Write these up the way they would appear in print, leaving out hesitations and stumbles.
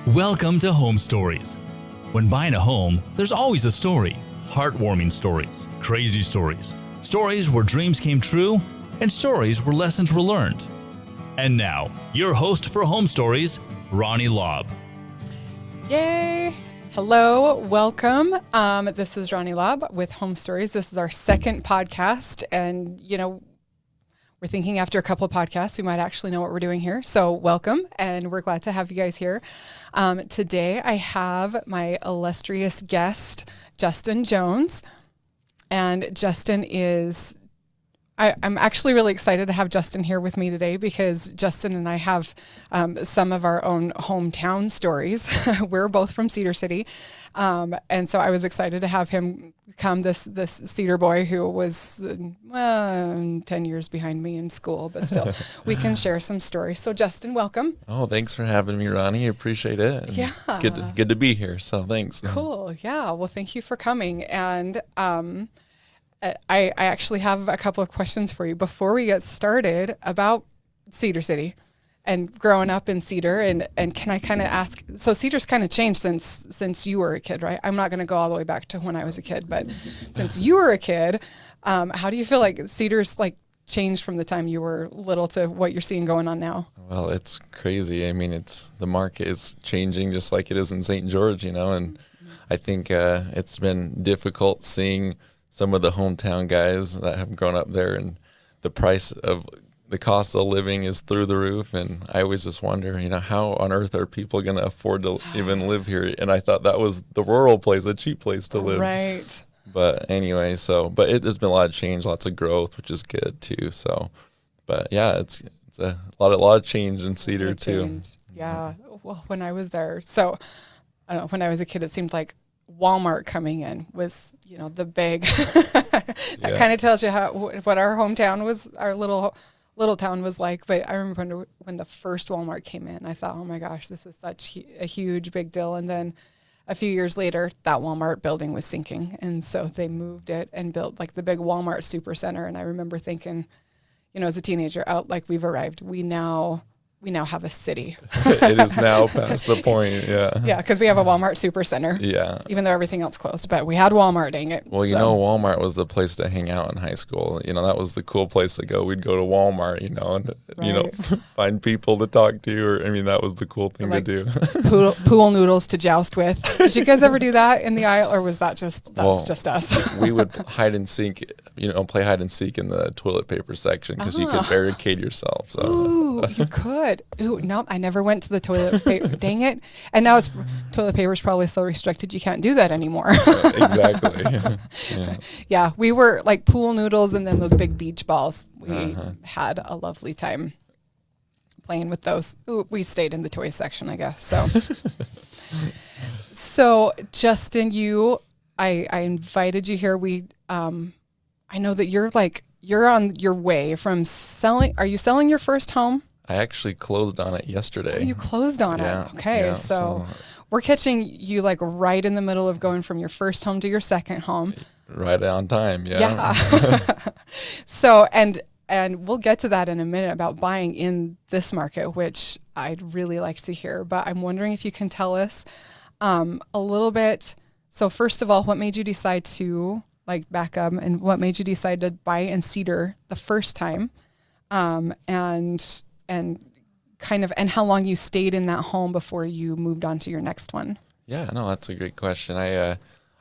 Welcome to Home Stories. When buying a home, there's always a story. Heartwarming stories, crazy stories, stories where dreams came true, and stories where lessons were learned. And now, your host for Home Stories, Ronnie Lobb. Yay! Hello, welcome. This is Ronnie Lobb with Home Stories. This is our second podcast, and we're thinking after a couple of podcasts, we might actually know what we're doing here. So welcome, and we're glad to have you guys here. Today, I have my illustrious guest, Justin Jones. And Justin is, I'm actually really excited to have Justin here with me today because Justin and I have some of our own hometown stories. We're both from Cedar City. And so I was excited to have him come, this Cedar boy who was 10 years behind me in school, but still we can share some stories. So Justin, welcome. Oh, thanks for having me, Ronnie. I appreciate it. And yeah. It's good to be here. So thanks. Cool. Yeah. Well, thank you for coming. And I actually have a couple of questions for you before we get started about Cedar City and growing up in Cedar. And can I kind of ask, so Cedar's kind of changed since you were a kid, right? I'm not going to go all the way back to when I was a kid, but since you were a kid, how do you feel like Cedar's changed from the time you were little to what you're seeing going on now? Well, it's crazy. I mean, the market is changing just like it is in St. George, and I think it's been difficult seeing some of the hometown guys that have grown up there, and the cost of living is through the roof. And I always just wonder, how on earth are people going to afford to even live here? And I thought that was the rural place, the cheap place to live. Right. But anyway, there's been a lot of change, lots of growth, which is good too. So, but yeah, it's a lot of change in Cedar too. Yeah. Well, when I was there, so I don't know, when I was a kid, it seemed like Walmart coming in was, the big, that kind of tells you what our hometown was, our little town was like. But I remember when the first Walmart came in, I thought, oh my gosh, this is such a huge, big deal. And then a few years later, that Walmart building was sinking. And so they moved it and built the big Walmart super center. And I remember thinking, as a teenager, we've arrived. We now have a city. It is now past the point, yeah. Yeah, because we have a Walmart Supercenter. Yeah. Even though everything else closed. But we had Walmart, dang it. Well, Walmart was the place to hang out in high school. That was the cool place to go. We'd go to Walmart, and, right. find people to talk to. That was the cool thing to do. Pool noodles to joust with. Did you guys ever do that in the aisle, or was that just us? We would hide and seek, play hide and seek in the toilet paper section because you could barricade yourself. So. Ooh, you could. Ooh, no, I never went to the toilet paper. Dang it. And now toilet paper is probably so restricted you can't do that anymore. Exactly. Yeah, we were pool noodles and then those big beach balls. We had a lovely time playing with those. Ooh, we stayed in the toy section, I guess. So Justin, I invited you here. I know that you're on your way from selling. Are you selling your first home? I actually closed on it yesterday. Oh, you closed on it. Okay. Yeah, so we're catching you right in the middle of going from your first home to your second home. Right on time. Yeah. Yeah. So, and we'll get to that in a minute about buying in this market, which I'd really like to hear, but I'm wondering if you can tell us a little bit. So first of all, what made you decide to back up, and what made you decide to buy in Cedar the first time? And how long you stayed in that home before you moved on to your next one? Yeah, no, that's a great question. I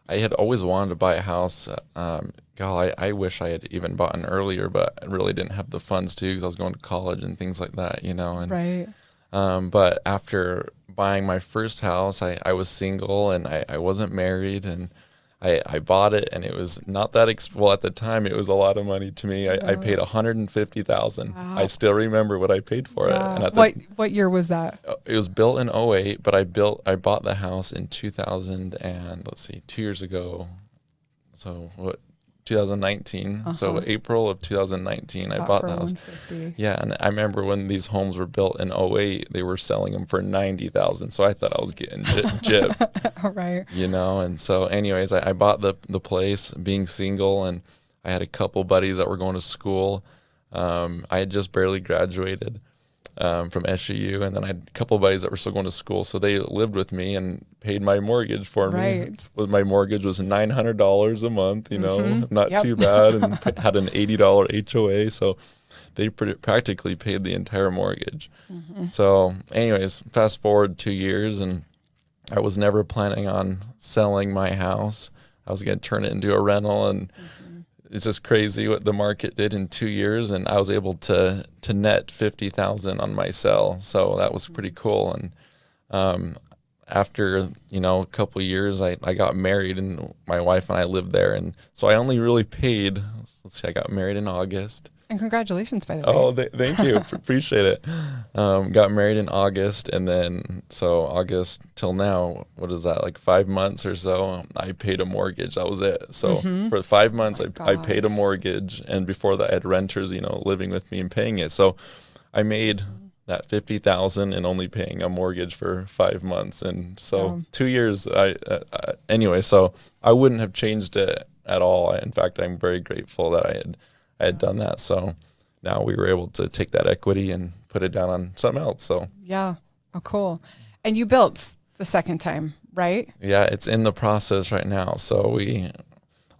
had always wanted to buy a house. I wish I had even bought an earlier, but I really didn't have the funds to because I was going to college and things like that, And, right. But after buying my first house, I was single and I wasn't married, and I bought it, and it was not that at the time it was a lot of money to me. I paid $150,000. Wow. I still remember what I paid for it. And what year was that? It was built in '08, but I bought the house in 2000 and 2 years ago. So 2019. So April of 2019, I bought the house. Yeah, and I remember when these homes were built in '08, they were selling them for $90,000. So I thought I was getting gypped. All right. And so anyways, I bought the place being single, and I had a couple buddies that were going to school. I had just barely graduated. from SUU, and then I had a couple of buddies that were still going to school, so they lived with me and paid my mortgage for me. Right. My mortgage was $900 a month, not Yep. too bad, and had an $80 HOA, so they practically paid the entire mortgage. So anyways, fast forward 2 years, and I was never planning on selling my house. I was going to turn it into a rental, and it's just crazy what the market did in 2 years, and I was able to net $50,000 on my sell. So that was pretty cool. And after a couple of years, I got married, and my wife and I lived there, and so I only really paid. Let's see, I got married in August. And congratulations, by the way. Oh, thank you. Appreciate it. Got married in August, and then so August till now, what is that, like 5 months or so, I paid a mortgage. That was it. So for 5 months, I paid a mortgage, and before that, I had renters, living with me and paying it. So I made that $50,000 and only paying a mortgage for 5 months, and so 2 years. Anyway, so I wouldn't have changed it at all. In fact, I'm very grateful that I had done that. So now we were able to take that equity and put it down on something else. So yeah. Oh, cool. And you built the second time, right? yeah, it's in the process right now. So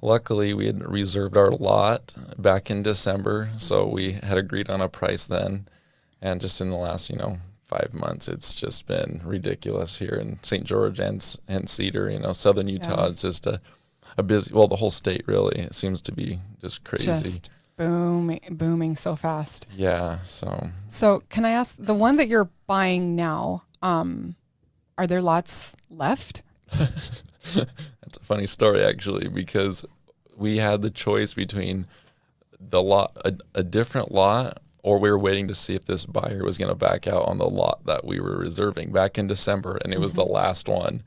luckily we had reserved our lot back in December. So we had agreed on a price then. And just in the last, 5 months, it's just been ridiculous here in St. George and Cedar, Southern Utah. It's just a busy, the whole state really, it seems to be just crazy. Just booming so fast. Yeah. So can I ask, the one that you're buying now, are there lots left? That's a funny story, actually, because we had the choice between the lot, a different lot, or we were waiting to see if this buyer was going to back out on the lot that we were reserving back in December, and it was the last one.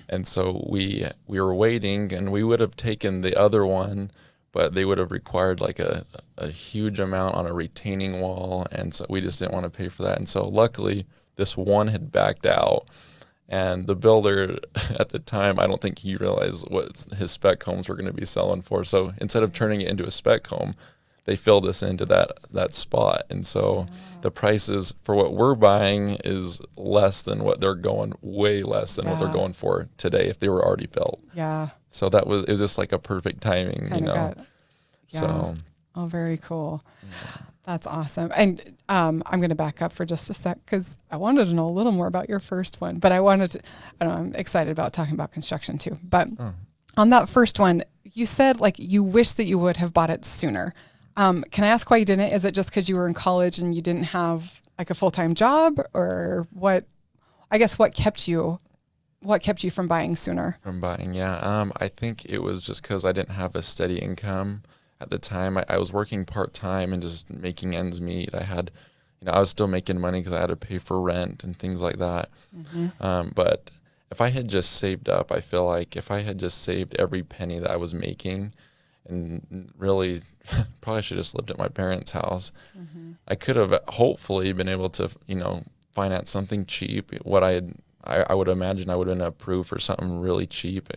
And so we were waiting, and we would have taken the other one, but they would have required like a huge amount on a retaining wall, and so we just didn't want to pay for that. And so luckily, this one had backed out, and the builder at the time, I don't think he realized what his spec homes were going to be selling for. So instead of turning it into a spec home, they filled us into that spot. And so the prices for what we're buying is less than what they're going, way less than what they're going for today if they were already built. Yeah. So it was just like a perfect timing, So. Oh, very cool. That's awesome. And I'm going to back up for just a sec because I wanted to know a little more about your first one, but I'm excited about talking about construction too. But on that first one, you said like you wish that you would have bought it sooner. Can I ask why you didn't? Is it just because you were in college and you didn't have like a full-time job, or what? I guess what kept you from buying sooner? From buying, yeah. I think it was just because I didn't have a steady income at the time. I was working part-time and just making ends meet. I had, I was still making money because I had to pay for rent and things like that. But if I had just saved up, I feel like if I had just saved every penny that I was making, and really probably should have just lived at my parents' house, I could have hopefully been able to, finance something cheap. I would imagine I would have been approved for something really cheap.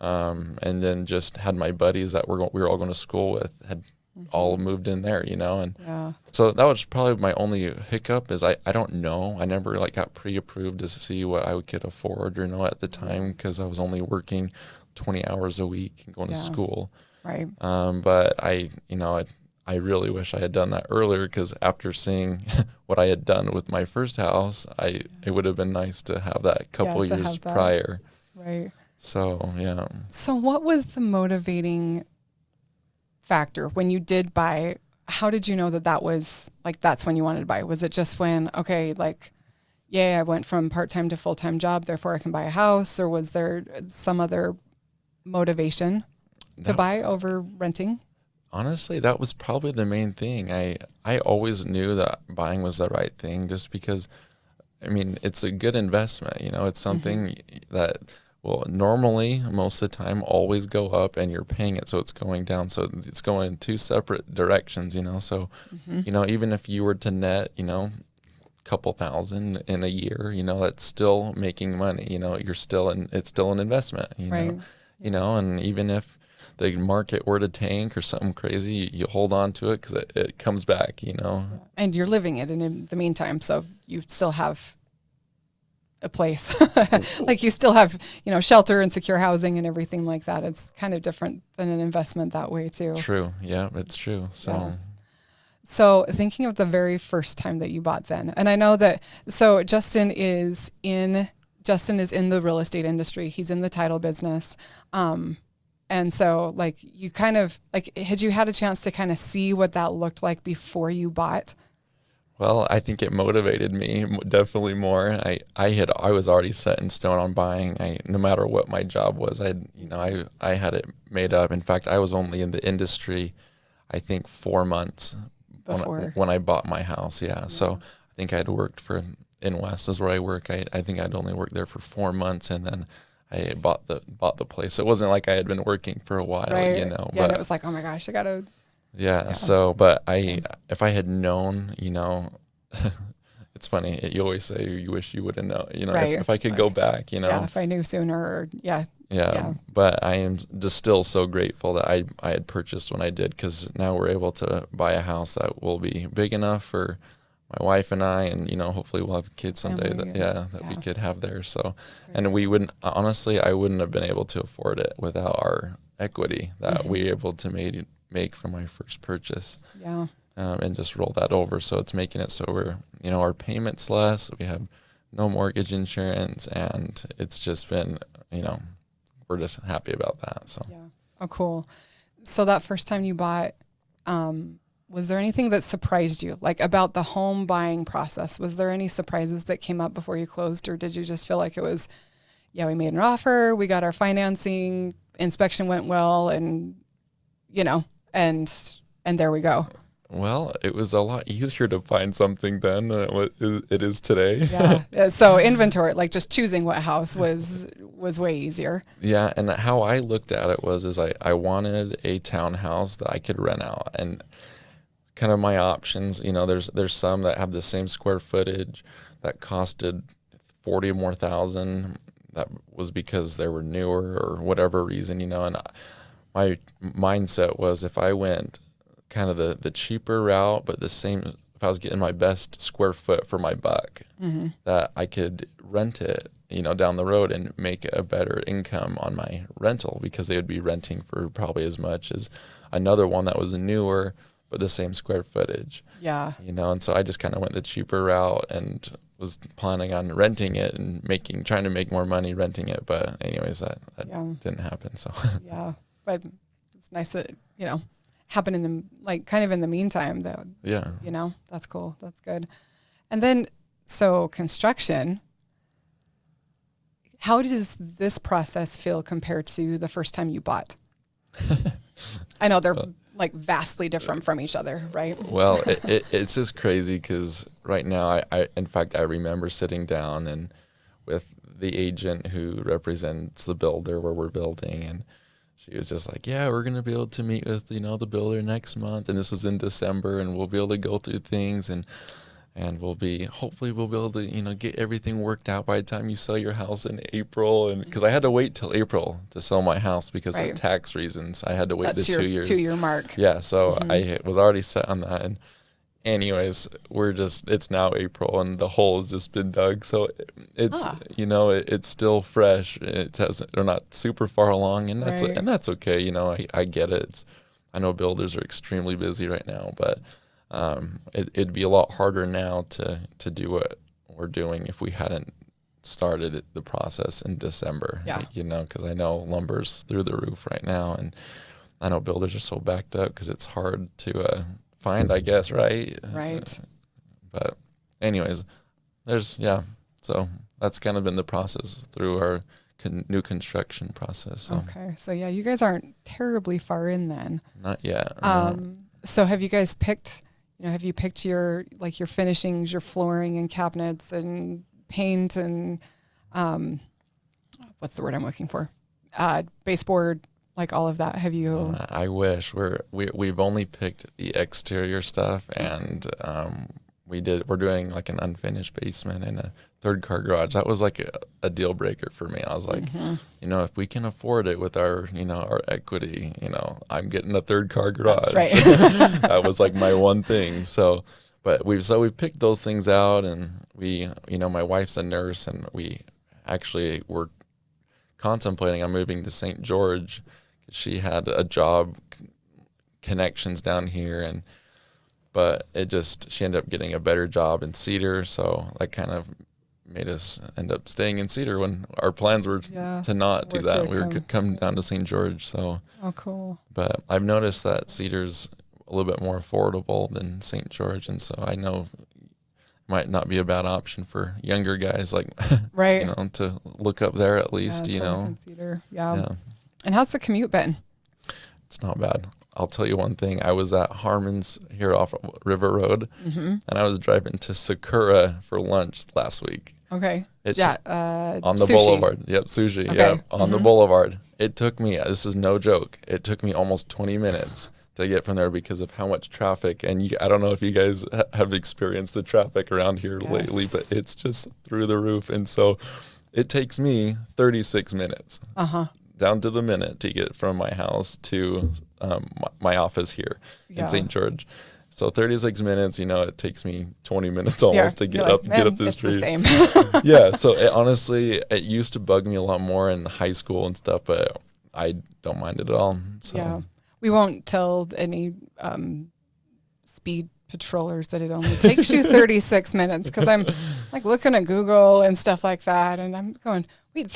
And then just had my buddies that we were all going to school with had all moved in there, and so that was probably my only hiccup is I don't know. I never got pre-approved to see what I could afford or know at the time because I was only working 20 hours a week and going to school. Right. But I really wish I had done that earlier because after seeing what I had done with my first house, it would have been nice to have that couple years prior. Right. So, yeah. So what was the motivating factor when you did buy? How did you know that was that's when you wanted to buy? Was it just when, okay, I went from part-time to full-time job, therefore I can buy a house, or was there some other motivation to buy over renting? Honestly, that was probably the main thing. I always knew that buying was the right thing just because, it's a good investment. It's something that will normally, most of the time, always go up and you're paying it, so it's going down. So it's going in two separate directions, So, even if you were to net, couple thousand in a year, that's still making money. It's still an investment, Right. And even if the market were to tank or something crazy, you hold on to it because it comes back, you know. And you're living it in the meantime, so you still have a place. Like you still have, you know, shelter and secure housing and everything like that. It's kind of different than an investment that way too. True. Yeah, it's true. So. Yeah. So thinking of the very first time that you bought then, and I know that, so Justin is in the real estate industry. He's in the title business. And so like you kind of like, had you had a chance to kind of see what that looked like before you bought? Well, I think it motivated me definitely more. I was already set in stone on buying. No matter what my job was, I had it made up. In fact, I was only in the industry, I think 4 months when I bought my house. Yeah. So I think I had worked in West is where I work. I think I'd only worked there for 4 months, and then I bought the place. It wasn't like I had been working for a while, right. you know. Yeah, but and it was like, oh my gosh, I gotta. Yeah. So, but if I had known, you know, it's funny. You always say you wish you would have known, you know, right. if I could go back, you know. Yeah, if I knew sooner. Or, yeah. But I am just still so grateful that I had purchased when I did, because now we're able to buy a house that will be big enough for my wife and I, and, you know, hopefully we'll have kids someday that we could have there. So, and we wouldn't, honestly, I wouldn't have been able to afford it without our equity that we were able to make from my first purchase. Yeah. And just roll that over. So it's making it so we're, you know, our payments less, we have no mortgage insurance, and it's just been, you know, we're just happy about that. So. Yeah. Oh, cool. So that first time you bought, was there anything that surprised you, like about the home buying process? Was there any surprises that came up before you closed, or did you just feel like it was, we made an offer, we got our financing, inspection went well, and, you know, and there we go? Well, it was a lot easier to find something then than it is today. Yeah. So inventory, like just choosing what house was way easier. Yeah. And how I looked at it was I wanted a townhouse that I could rent out, and kind of my options, you know, there's some that have the same square footage that costed 40 more thousand. That was because they were newer or whatever reason, you know, and my mindset was if I went kind of the cheaper route, but the same, if I was getting my best square foot for my buck, that I could rent it, you know, down the road and make a better income on my rental, because they would be renting for probably as much as another one that was newer, but the same square footage. Yeah. You know, and so I just kind of went the cheaper route and was planning on renting it and trying to make more money renting it. But anyways, that didn't happen. So. Yeah. But it's nice that, you know, happen kind of in the meantime though. Yeah. You know, that's cool. That's good. And then, so construction, how does this process feel compared to the first time you bought? I know they're like vastly different from each other, right? Well, it's just crazy because right now, in fact, I remember sitting down and with the agent who represents the builder where we're building, and she was just like, yeah, we're going to be able to meet with, you know, the builder next month. And this was in December, and we'll be able to go through things, and hopefully we'll be able to, you know, get everything worked out by the time you sell your house in April. And because I had to wait till April to sell my house because of tax reasons. I had to wait 2 years. 2-year mark. Yeah. So I was already set on that. And anyways, it's now April and the hole has just been dug. So it's, you know, it's still fresh. They're not super far along, and that's okay. You know, I get it. I know builders are extremely busy right now, but it'd be a lot harder now to do what we're doing if we hadn't started the process in December. Yeah. You know, because I know lumber's through the roof right now, and I know builders are so backed up because it's hard to find, I guess, right? Right. But anyways, so that's kind of been the process through our new construction process. So. Okay. So yeah, you guys aren't terribly far in then. Not yet. So have you guys picked your finishings, your flooring and cabinets and paint and, what's the word I'm looking for? Baseboard, like all of that. Have you? I wish we've only picked the exterior stuff, and we're doing like an unfinished basement and a third car garage. That was like a deal breaker for me. I was like, you know, if we can afford it with our, you know, our equity, you know, I'm getting a third car garage. That's right. That was like my one thing. So, but we've picked those things out, and we, you know, my wife's a nurse, and we actually were contemplating on moving to St. George. She had a job connections down here, but she ended up getting a better job in Cedar, so that kind of made us end up staying in Cedar when our plans were to not do that. We were come down to St. George. So cool. But I've noticed that Cedar's a little bit more affordable than St. George, and so I know it might not be a bad option for younger guys, like right, you know, to look up there at least. You know, Cedar. Yeah. And how's the commute been? It's not bad. I'll tell you one thing. I was at Harmon's here off River Road, and I was driving to Sakura for lunch last week. Okay. On the sushi. boulevard. Yep, sushi. Okay. Yep, on the boulevard. It took me, this is no joke, it took me almost 20 minutes to get from there because of how much traffic. And I don't know if you guys have experienced the traffic around here lately, but it's just through the roof. And so it takes me 36 minutes. Down to the minute to get from my house to my office here in St. George. So 36 minutes, you know, it takes me 20 minutes almost to get up the street. The same. Yeah, so honestly, it used to bug me a lot more in high school and stuff, but I don't mind it at all. So. Yeah, we won't tell any speed patrollers that it only takes you 36 minutes, because I'm like looking at Google and stuff like that, and I'm going, wait,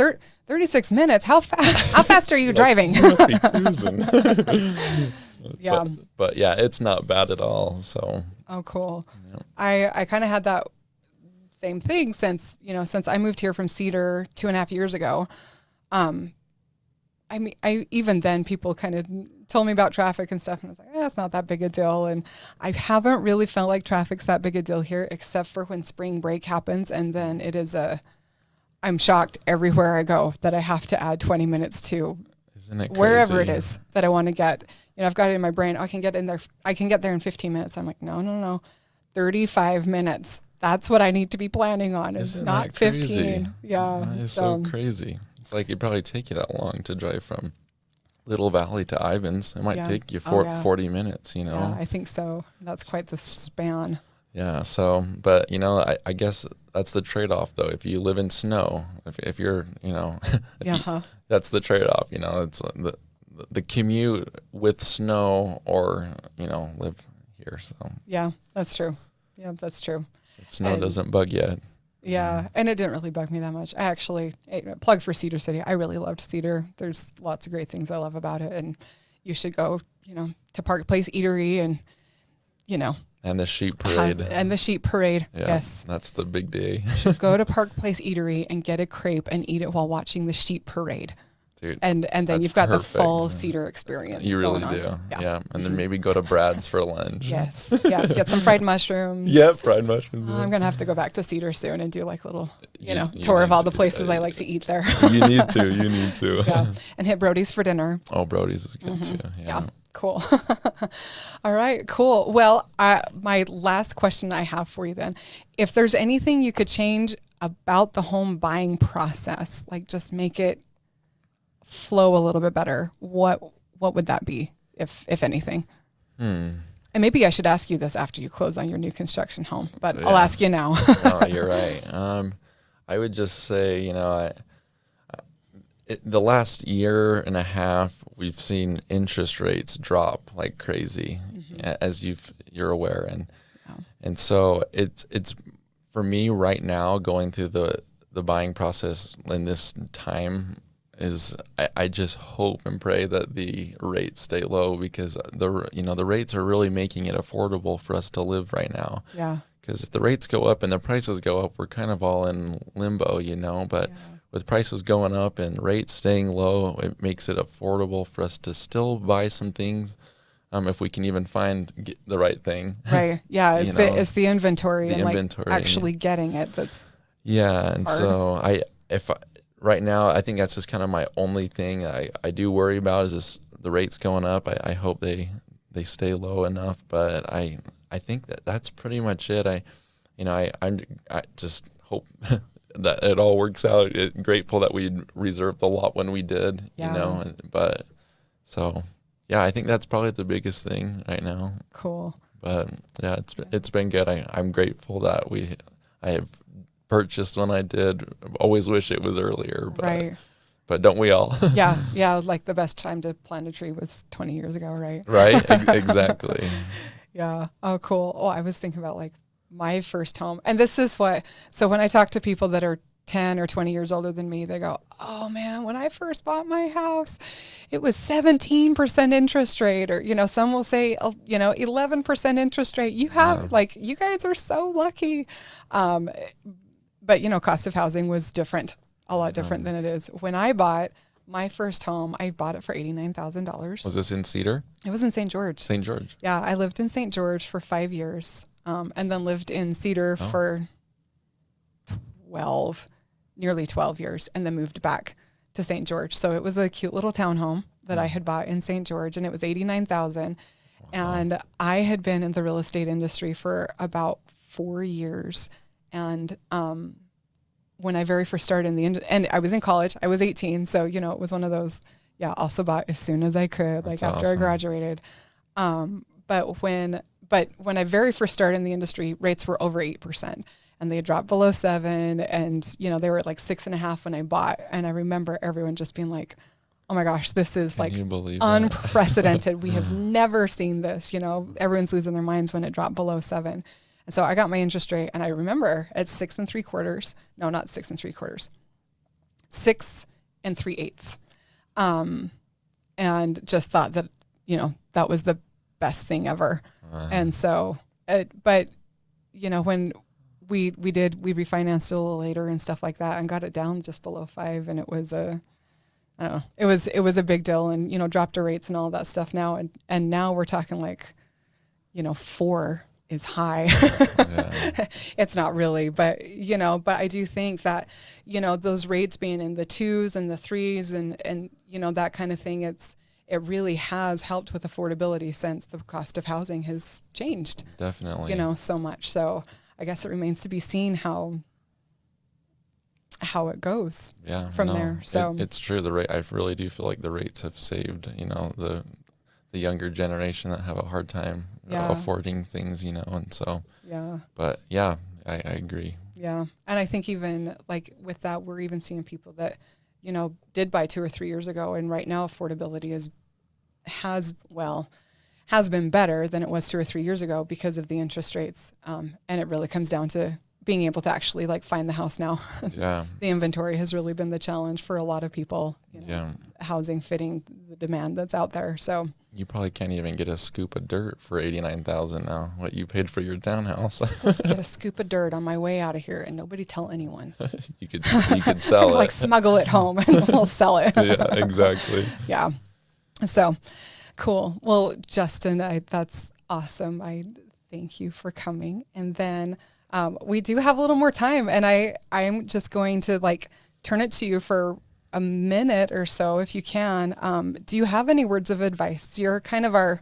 36 minutes? How fast are you driving? You must be cruising. Yeah. But yeah, it's not bad at all. So. Oh, cool. Yeah. I kind of had that same thing since I moved here from Cedar 2.5 years ago. I mean, even then people kind of told me about traffic and stuff, and I was like, it's not that big a deal. And I haven't really felt like traffic's that big a deal here, except for when spring break happens. And then I'm shocked everywhere I go that I have to add 20 minutes to wherever it is that I want to get. I've got it in my brain. I can get there in 15 minutes. I'm like, no, 35 minutes. That's what I need to be planning on. It's not 15. Yeah. It's so crazy. It's like it'd probably take you that long to drive from Little Valley to Ivins. It might take you 40 minutes, you know? Yeah, I think so. That's quite the span. Yeah. So, but I guess that's the trade-off though. If you live in snow, if you're, that's the trade-off, it's the commute with snow or, live here. So yeah, that's true. Yeah, that's true. If snow doesn't bug you. Yeah, and it didn't really bug me that much. I actually, plug for Cedar City. I really loved Cedar. There's lots of great things I love about it, and you should go, to Park Place Eatery and, And the sheep parade. Yeah, yes. That's the big day. Go to Park Place Eatery and get a crepe and eat it while watching the sheep parade. Dude, and then you've got the full Cedar experience. You really do. Yeah. And then maybe go to Brad's for lunch. Yes. Yeah. Get some fried mushrooms. Yep, fried mushrooms. I'm going to have to go back to Cedar soon and do like a little, tour of all the places I like to eat there. You need to. Yeah. And hit Brody's for dinner. Oh, Brody's is good too. Yeah. Cool. All right, cool. Well, my last question I have for you then, if there's anything you could change about the home buying process, like just make it flow a little bit better, what would that be, if anything? And maybe I should ask you this after you close on your new construction home, but I'll ask you now. No, you're right. I would just say, the last year and a half, we've seen interest rates drop like crazy, as you're aware, and so it's for me right now going through the buying process in this time is I just hope and pray that the rates stay low, because the rates are really making it affordable for us to live right now. Yeah. Because if the rates go up and the prices go up, we're kind of all in limbo, but with prices going up and rates staying low, it makes it affordable for us to still buy some things, if we can even find the right thing. Right. Yeah. It's the inventory and actually getting it. That's and hard. So right now, I think that's just kind of my only thing I do worry about is this, the rates going up. I hope they stay low enough, but I think that's pretty much it. I just hope that it all works out. Grateful that we reserved the lot when we did, but so yeah, I think that's probably the biggest thing right now. Cool. But yeah, it's been good. I'm grateful that I have purchased when I did. Always wish it was earlier, but Right. But don't we all? Yeah. Like the best time to plant a tree was 20 years ago, right? Right. Exactly. Yeah. Oh, cool. Oh, I was thinking about like my first home. And this is so when I talk to people that are 10 or 20 years older than me, they go, oh man, when I first bought my house, it was 17% interest rate, or, some will say, 11% interest rate. You have you guys are so lucky. But cost of housing was different, a lot different than it is. When I bought my first home, I bought it for $89,000. Was this in Cedar? It was in St. George. St. George. Yeah, I lived in St. George for 5 years, and then lived in Cedar for nearly 12 years, and then moved back to St. George. So it was a cute little townhome that I had bought in St. George, and it was $89,000. Wow. And I had been in the real estate industry for about 4 years. And when I very first started and I was in college, I was 18. So, it was one of those, also bought as soon as I could, That's after awesome. I graduated. But when I very first started in the industry, rates were over 8%. And they had dropped below 7, and they were at like 6.5 when I bought. And I remember everyone just being like, "Oh my gosh, this is unprecedented. We have never seen this." Everyone's losing their minds when it dropped below 7. And so I got my interest rate, and I remember at 6 3/4. No, not 6 3/4. 6 3/8. And just thought that that was the best thing ever. And so, when we refinanced it a little later and stuff like that, and got it down just below 5, and it was I don't know, it was a big deal, and dropped our rates and all that stuff now, and now we're talking like 4 is high. It's not really, but I do think that those rates being in the 2s and the 3s and that kind of thing, it really has helped with affordability since the cost of housing has changed. Definitely. So much. So I guess it remains to be seen how it goes from there. So it's true. The rate, I really do feel like the rates have saved, the younger generation that have a hard time affording things, and so, but I agree. Yeah. And I think even like with that, we're even seeing people that, did buy 2 or 3 years ago. And right now affordability has been better than it was 2 or 3 years ago because of the interest rates. And it really comes down to being able to actually find the house now. Yeah. The inventory has really been the challenge for a lot of people, housing fitting the demand that's out there. So you probably can't even get a scoop of dirt for $89,000 now, what you paid for your townhouse. Let's get a scoop of dirt on my way out of here and nobody tell anyone. You could sell it. Smuggle it home and we'll sell it. Yeah, exactly. Yeah. So cool. Well, Justin, that's awesome. I thank you for coming. And then we do have a little more time, and I'm just going to turn it to you for a minute or so, if you can. Do you have any words of advice? You're kind of our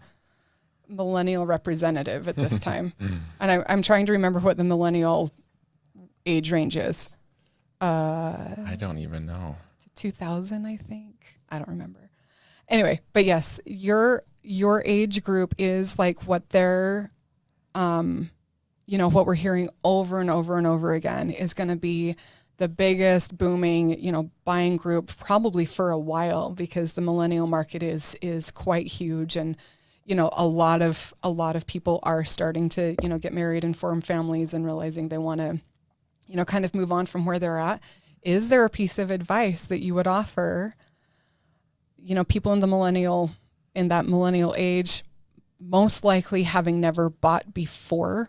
millennial representative at this time. And I'm trying to remember what the millennial age range is. I don't even know. 2000, I think. I don't remember. Anyway, but yes, your age group is what they're, what we're hearing over and over and over again is going to be the biggest booming, buying group probably for a while, because the millennial market is quite huge. And, a lot of people are starting to, get married and form families and realizing they want to, kind of move on from where they're at. Is there a piece of advice that you would offer, people in that millennial age, most likely having never bought before,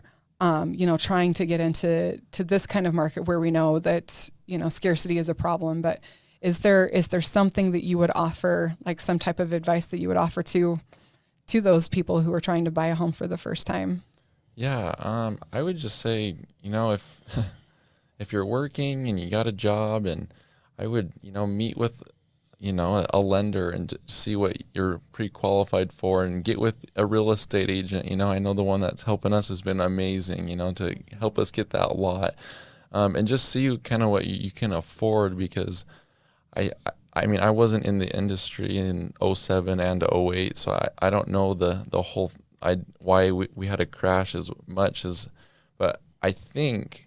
trying to get into this kind of market where we know that, scarcity is a problem, but is there something that you would offer, some type of advice that you would offer to those people who are trying to buy a home for the first time? Yeah. I would just say, if you're working and you got a job, and I would, meet with a lender and see what you're pre-qualified for, and get with a real estate agent. I know the one that's helping us has been amazing, to help us get that lot, and just see kind of what you can afford, because I mean, I wasn't in the industry in '07 and '08, so I don't know the whole why we had a crash as much as, but I think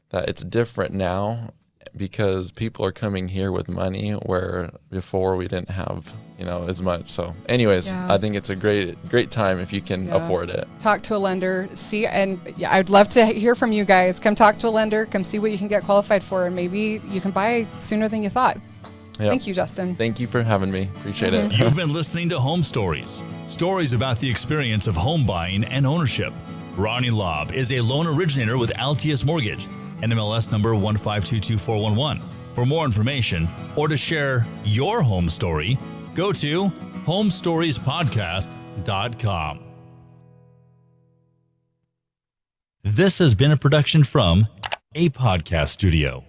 that it's different now because people are coming here with money, where before we didn't have as much. So anyways, I think it's a great time if you can afford it. Talk to a lender, see, and I'd love to hear from you guys. Come talk to a lender, come see what you can get qualified for, and maybe you can buy sooner than you thought. Yep. Thank you, Justin. Thank you for having me. Appreciate it. You've been listening to Home Stories, stories about the experience of home buying and ownership. Ronnie Lobb is a loan originator with Altius Mortgage, NMLS number 1522411. For more information or to share your home story, go to homestoriespodcast.com. This has been a production from a podcast studio.